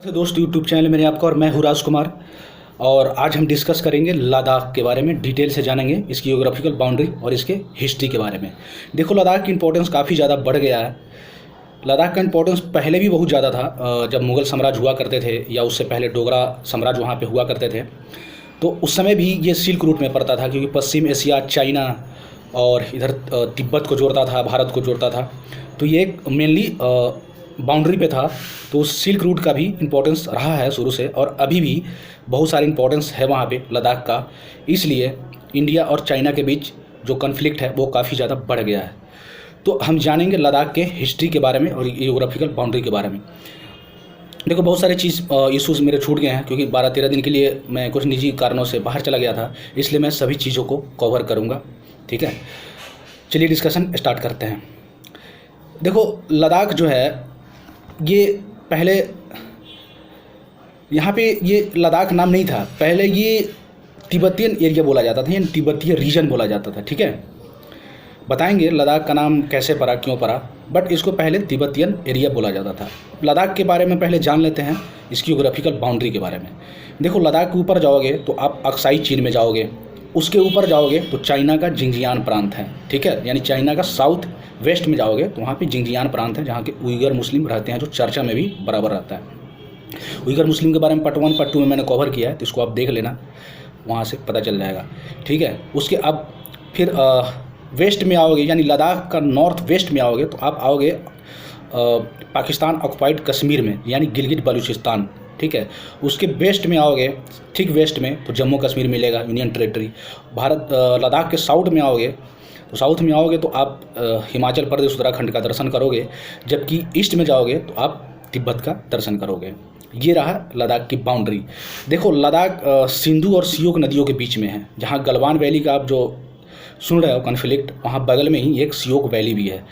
तो दोस्त YouTube channel मेरे आपका और मैं हूँ राजकुमार। और आज हम डिस्कस करेंगे लद्दाख के बारे में, डिटेल से जानेंगे इसकी जियोग्राफिकल बाउंड्री और इसके हिस्ट्री के बारे में। देखो, लद्दाख की इंपॉर्टेंस काफ़ी ज़्यादा बढ़ गया है। लद्दाख का इंपॉर्टेंस पहले भी बहुत ज़्यादा था, जब मुग़ल साम्राज्य हुआ करते थे या उससे पहले डोगरा साम्राज्य वहाँ पे हुआ करते थे, तो उस समय भी ये सिल्क रूट में पड़ता था, क्योंकि पश्चिम एशिया, चाइना और इधर तिब्बत को जोड़ता था, भारत को जोड़ता था। तो ये एक मेनली बाउंड्री पे था। तो उस सिल्क रूट का भी इम्पोर्टेंस रहा है शुरू से, और अभी भी बहुत सारी इम्पोर्टेंस है वहाँ पे लद्दाख का। इसलिए इंडिया और चाइना के बीच जो कन्फ्लिक्ट है वो काफ़ी ज़्यादा बढ़ गया है। तो हम जानेंगे लद्दाख के हिस्ट्री के बारे में और जियोग्राफिकल बाउंड्री के बारे में। देखो, बहुत सारे इश्यूज़ मेरे छूट गए हैं, क्योंकि 12-13 दिन के लिए मैं कुछ निजी कारणों से बाहर चला गया था, इसलिए मैं सभी चीज़ों को कवर करूँगा। ठीक है, चलिए डिस्कशन स्टार्ट करते हैं। देखो, लद्दाख जो है ये पहले यहाँ पे ये लद्दाख नाम नहीं था, पहले ये तिब्बतियन एरिया बोला जाता था, यानी तिब्बतीय रीजन बोला जाता था। ठीक है, बताएंगे लद्दाख का नाम कैसे पड़ा, क्यों पड़ा, बट इसको पहले तिब्बतियन एरिया बोला जाता था। लद्दाख के बारे में पहले जान लेते हैं, इसकी जियोग्राफिकल बाउंड्री के बारे में। देखो, लद्दाख के ऊपर जाओगे तो आप अक्साई चीन में जाओगे, उसके ऊपर जाओगे तो चाइना का जिंजियान प्रांत है। ठीक है, यानी चाइना का साउथ वेस्ट में जाओगे तो वहाँ पे जिंजियान प्रांत है, जहाँ के उइगर मुस्लिम रहते हैं, जो चर्चा में भी बराबर रहता है। उइगर मुस्लिम के बारे में पार्ट 1 पार्ट 2 में मैंने कवर किया है, तो इसको आप देख लेना, वहाँ से पता चल जाएगा। ठीक है, उसके अब फिर वेस्ट में आओगे, यानी लद्दाख का नॉर्थ वेस्ट में आओगे तो आप आओगे पाकिस्तान ऑक्युपाइड कश्मीर में, यानी गिलगित बलूचिस्तान। ठीक है, उसके वेस्ट में आओगे, ठीक वेस्ट में तो जम्मू कश्मीर मिलेगा, यूनियन टेरेटरी। लद्दाख के साउथ में आओगे तो आप हिमाचल प्रदेश, उत्तराखंड का दर्शन करोगे, जबकि ईस्ट में जाओगे तो आप तिब्बत का दर्शन करोगे। ये रहा लद्दाख की बाउंड्री। देखो, लद्दाख सिंधु और सियोक नदियों के बीच में है, जहाँ गलवान वैली का आप जो सुन रहे हो कॉन्फ्लिक्ट, वहाँ बगल में ही एक सियोक वैली भी है।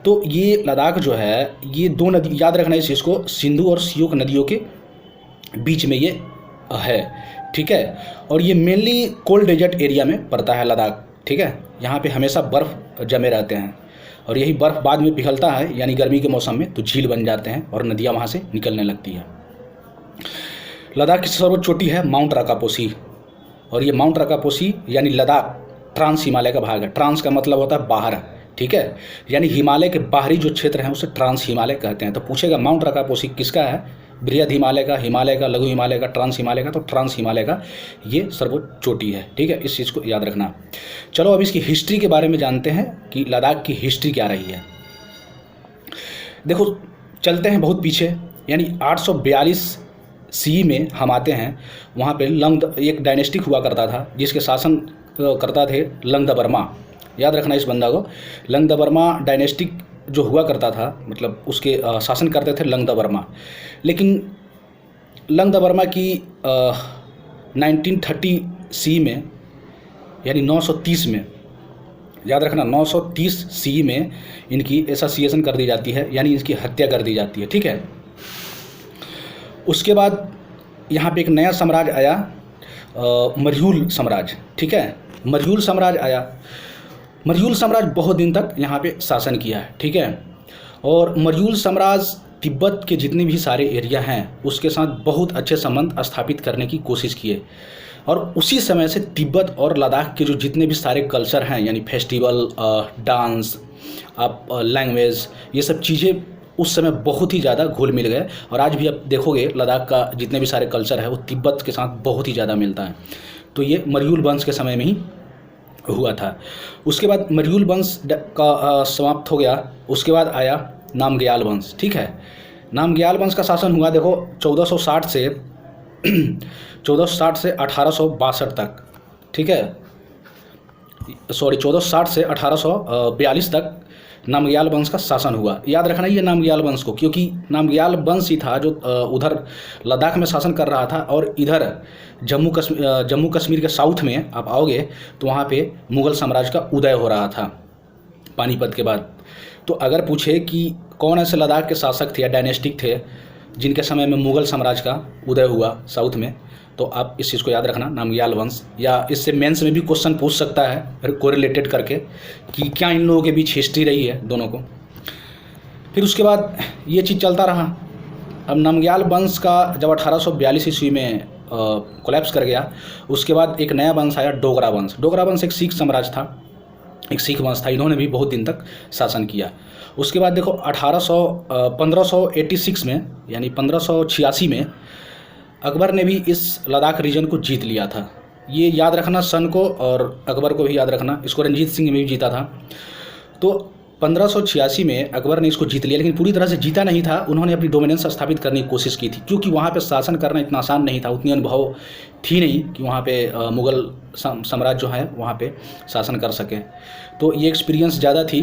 तो ये लद्दाख जो है, ये दो नदी, याद रखना इस चीज़ को, सिंधु और सियोक नदियों के बीच में ये है। ठीक है, और ये मेनली कोल्ड डेजर्ट एरिया में पड़ता है लद्दाख। ठीक है, यहाँ पे हमेशा बर्फ़ जमे रहते हैं, और यही बर्फ़ बाद में पिघलता है, यानी गर्मी के मौसम में तो झील बन जाते हैं और नदियाँ वहाँ से निकलने लगती है। लद्दाख की सर्वोच्च चोटी है माउंट राकापोसी, और ये माउंट राकापोसी यानी लद्दाख ट्रांस हिमालय का भाग है। ट्रांस का मतलब होता है बाहर। ठीक है, यानी हिमालय के बाहरी जो क्षेत्र हैं उसे ट्रांस हिमालय कहते हैं। तो पूछेगा माउंट राकापोसी किसका है, बृहद हिमालय का, लघु हिमालय का, ट्रांस हिमालय का, तो ट्रांस हिमालय का ये सर्वोच्च चोटी है। ठीक है, इस चीज़ को याद रखना। चलो अब इसकी हिस्ट्री के बारे में जानते हैं कि लद्दाख की हिस्ट्री क्या रही है। देखो, चलते हैं बहुत पीछे, यानी 842 सी में हम आते हैं। वहाँ पे एक डायनेस्टिक हुआ करता था, जिसके शासन करता थे लंगदबर्मा। याद रखना इस बंदा को, लंगदबर्मा डायनेस्टिक जो हुआ करता था, मतलब उसके शासन करते थे लंगदबर्मा। लेकिन लंगदबर्मा की 1930 सी में, यानी 930 में, याद रखना 930 सी में इनकी एसोसिएशन कर दी जाती है, यानी इसकी हत्या कर दी जाती है। ठीक है, उसके बाद यहाँ पे एक नया साम्राज्य आया, मर्यूल साम्राज्य। ठीक है, मर्यूल साम्राज्य आया। मर्यूल साम्राज्य बहुत दिन तक यहाँ पे शासन किया है। ठीक है, और मर्यूल साम्राज्य तिब्बत के जितने भी सारे एरिया हैं उसके साथ बहुत अच्छे संबंध स्थापित करने की कोशिश किए, और उसी समय से तिब्बत और लद्दाख के जो जितने भी सारे कल्चर हैं, यानी फेस्टिवल, डांस, लैंग्वेज, ये सब चीज़ें उस समय बहुत ही ज़्यादा घुल मिल गए। और आज भी आप देखोगे लद्दाख का जितने भी सारे कल्चर है वो तिब्बत के साथ बहुत ही ज़्यादा मिलता है। तो ये मर्यूल वंश के समय में ही हुआ था। उसके बाद मर्यूल वंश का समाप्त हो गया, उसके बाद आया नामग्याल वंश। ठीक है, नामग्याल वंश का शासन हुआ, देखो 1460 से 1862 तक। ठीक है, सॉरी 1460 से 1842 तक नामग्याल वंश का शासन हुआ। याद रखना ये नामग्याल वंश को, क्योंकि नामग्याल वंश ही था जो उधर लद्दाख में शासन कर रहा था, और इधर जम्मू कश्मीर के साउथ में आप आओगे तो वहाँ पे मुग़ल साम्राज्य का उदय हो रहा था पानीपत के बाद। तो अगर पूछे कि कौन ऐसे लद्दाख के शासक थे या डायनेस्टिक थे जिनके समय में मुग़ल साम्राज्य का उदय हुआ साउथ में, तो आप इस चीज़ को याद रखना, नामग्याल वंश। या इससे मेंस में भी क्वेश्चन पूछ सकता है कोरिलेटेड करके कि क्या इन लोगों के बीच हिस्ट्री रही है दोनों को। फिर उसके बाद ये चीज़ चलता रहा, अब नमग्याल वंश का जब 1842 ईस्वी में कोलैप्स कर गया, उसके बाद एक नया वंश आया, डोगरा वंश। डोगरा वंश एक सिख साम्राज्य था, एक सिख वंश था, इन्होंने भी बहुत दिन तक शासन किया। उसके बाद देखो 1586 में यानी 1586 में अकबर ने भी इस लद्दाख रीजन को जीत लिया था। ये याद रखना सन को, और अकबर को भी याद रखना, इसको रंजीत सिंह ने भी जीता था। तो 1586 में अकबर ने इसको जीत लिया, लेकिन पूरी तरह से जीता नहीं था। उन्होंने अपनी डोमिनेंस स्थापित करने की कोशिश की थी, क्योंकि वहाँ पे शासन करना इतना आसान नहीं था, उतनी अनुभव थी नहीं कि वहाँ पे मुग़ल साम्राज्य जो है वहाँ पे शासन कर सके। तो ये एक्सपीरियंस ज़्यादा थी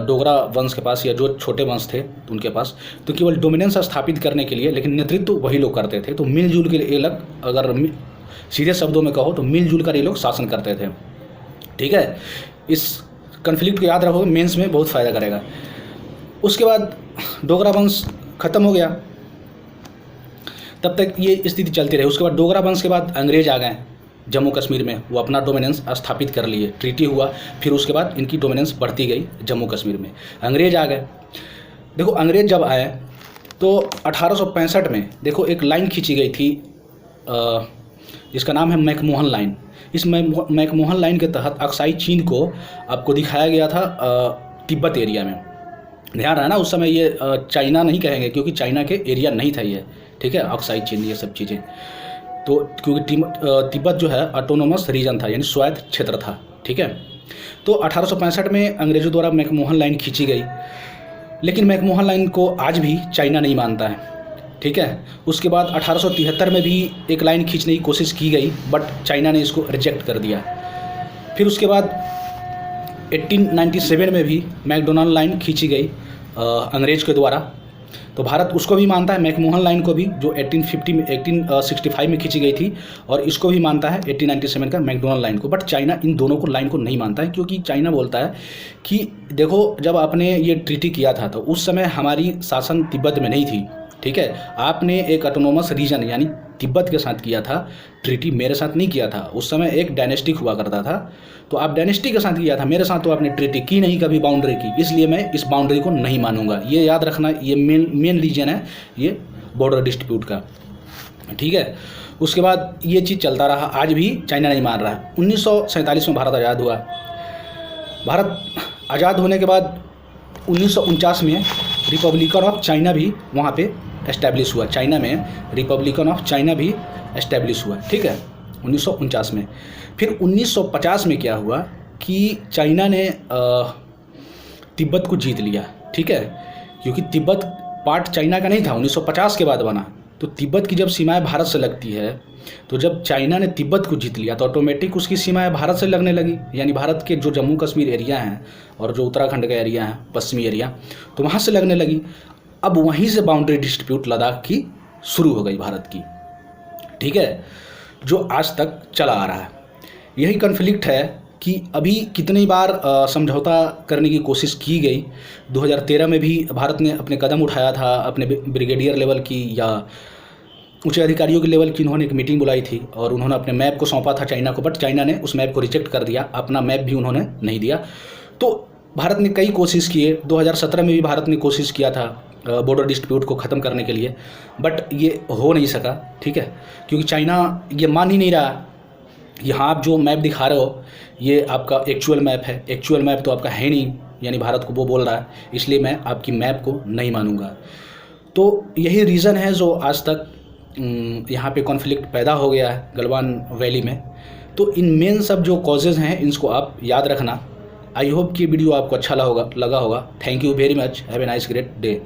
डोगरा वंश के पास, या जो छोटे वंश थे उनके पास, तो केवल डोमिनेंस स्थापित करने के लिए, लेकिन नेतृत्व वही लोग करते थे। तो मिलजुल के ये लोग, अगर सीधे शब्दों में कहो तो मिलजुल कर ये लोग शासन करते थे। ठीक है, इस कन्फ्लिक्ट को याद रखोगे, मेंस में बहुत फ़ायदा करेगा। उसके बाद डोगरा वंश ख़त्म हो गया, तब तक ये स्थिति चलती रही। उसके बाद डोगरा वंश के बाद अंग्रेज आ गए जम्मू कश्मीर में, वो अपना डोमिनेंस स्थापित कर लिए, ट्रीटी हुआ, फिर उसके बाद इनकी डोमिनेंस बढ़ती गई जम्मू कश्मीर में, अंग्रेज आ गए। देखो अंग्रेज जब आए तो 1865 में देखो एक लाइन खींची गई थी जिसका नाम है मैकमोहन लाइन। इस मैकमोहन लाइन के तहत अक्साई चीन को आपको दिखाया गया था तिब्बत एरिया में। ध्यान रहा ना, उस समय ये चाइना नहीं कहेंगे, क्योंकि चाइना के एरिया नहीं था ये, ठीक है, अक्साई चीन ये सब चीज़ें। तो क्योंकि तिब्बत जो है ऑटोनोमस रीजन था, यानी स्वायत्त क्षेत्र था। ठीक है, तो 1865 में अंग्रेज़ों द्वारा मैकमोहन लाइन खींची गई, लेकिन मैकमोहन लाइन को आज भी चाइना नहीं मानता है। ठीक है, उसके बाद 1873 में भी एक लाइन खींचने की कोशिश की गई, बट चाइना ने इसको रिजेक्ट कर दिया। फिर उसके बाद 1897 में भी मैकडोनाल्ड लाइन खींची गई अंग्रेज़ के द्वारा, तो भारत उसको भी मानता है, मैकमोहन लाइन को भी, जो 1865 में खींची गई थी, और इसको भी मानता है 1897 का मैकडोनाल्ड लाइन को। बट चाइना इन दोनों को लाइन को नहीं मानता है, क्योंकि चाइना बोलता है कि देखो जब आपने ये ट्रीटी किया था तो उस समय हमारी शासन तिब्बत में नहीं थी। ठीक है, आपने एक ऑटोनोमस रीजन यानी तिब्बत के साथ किया था ट्रीटी, मेरे साथ नहीं किया था। उस समय एक डायनेस्टिक हुआ करता था, तो आप डायनेस्टी के साथ किया था, मेरे साथ तो आपने ट्रीटी की नहीं कभी बाउंड्री की, इसलिए मैं इस बाउंड्री को नहीं मानूंगा। ये याद रखना, ये मेन रीजन है ये बॉर्डर डिस्प्यूट का। ठीक है, उसके बाद ये चीज़ चलता रहा, आज भी चाइना नहीं मान रहा है। 1947 में भारत आज़ाद हुआ। भारत आज़ाद होने के बाद 1949 में रिपब्लिकन ऑफ चाइना भी वहाँ पे एस्टैब्लिश हुआ। चाइना में रिपब्लिकन ऑफ चाइना भी एस्टैब्लिश हुआ। ठीक है, 1949 में। फिर 1950 में क्या हुआ कि चाइना ने तिब्बत को जीत लिया। ठीक है, क्योंकि तिब्बत पार्ट चाइना का नहीं था, 1950 के बाद बना। तो तिब्बत की जब सीमाएं भारत से लगती है, तो जब चाइना ने तिब्बत को जीत लिया तो ऑटोमेटिक उसकी सीमाएं भारत से लगने लगी, यानी भारत के जो जम्मू कश्मीर एरिया हैं और जो उत्तराखंड का एरिया है, पश्चिमी एरिया, तो वहाँ से लगने लगी। अब वहीं से बाउंड्री डिस्प्यूट लद्दाख की शुरू हो गई भारत की। ठीक है, जो आज तक चला आ रहा है। यही कन्फ्लिक्ट है कि अभी कितनी बार समझौता करने की कोशिश की गई। 2013 में भी भारत ने अपने कदम उठाया था, अपने ब्रिगेडियर लेवल की या उच्च अधिकारियों के लेवल की उन्होंने एक मीटिंग बुलाई थी और उन्होंने अपने मैप को सौंपा था चाइना को, बट चाइना ने उस मैप को रिजेक्ट कर दिया, अपना मैप भी उन्होंने नहीं दिया। तो भारत ने कई कोशिश किए, 2017 में भी भारत ने कोशिश किया था बॉर्डर डिस्प्यूट को ख़त्म करने के लिए, बट ये हो नहीं सका। ठीक है, क्योंकि चाइना ये मान ही नहीं रहा, यहाँ आप जो मैप दिखा रहे हो ये आपका एक्चुअल मैप है, एक्चुअल मैप तो आपका है नहीं, यानी भारत को वो बोल रहा है, इसलिए मैं आपकी मैप को नहीं मानूंगा। तो यही रीज़न है जो आज तक यहाँ पे कॉन्फ्लिक्ट पैदा हो गया है गलवान वैली में। तो इन मेन सब जो कॉजेज़ हैं इनको आप याद रखना। आई होप कि वीडियो आपको अच्छा लगा होगा। Thank you very much, have a nice great day.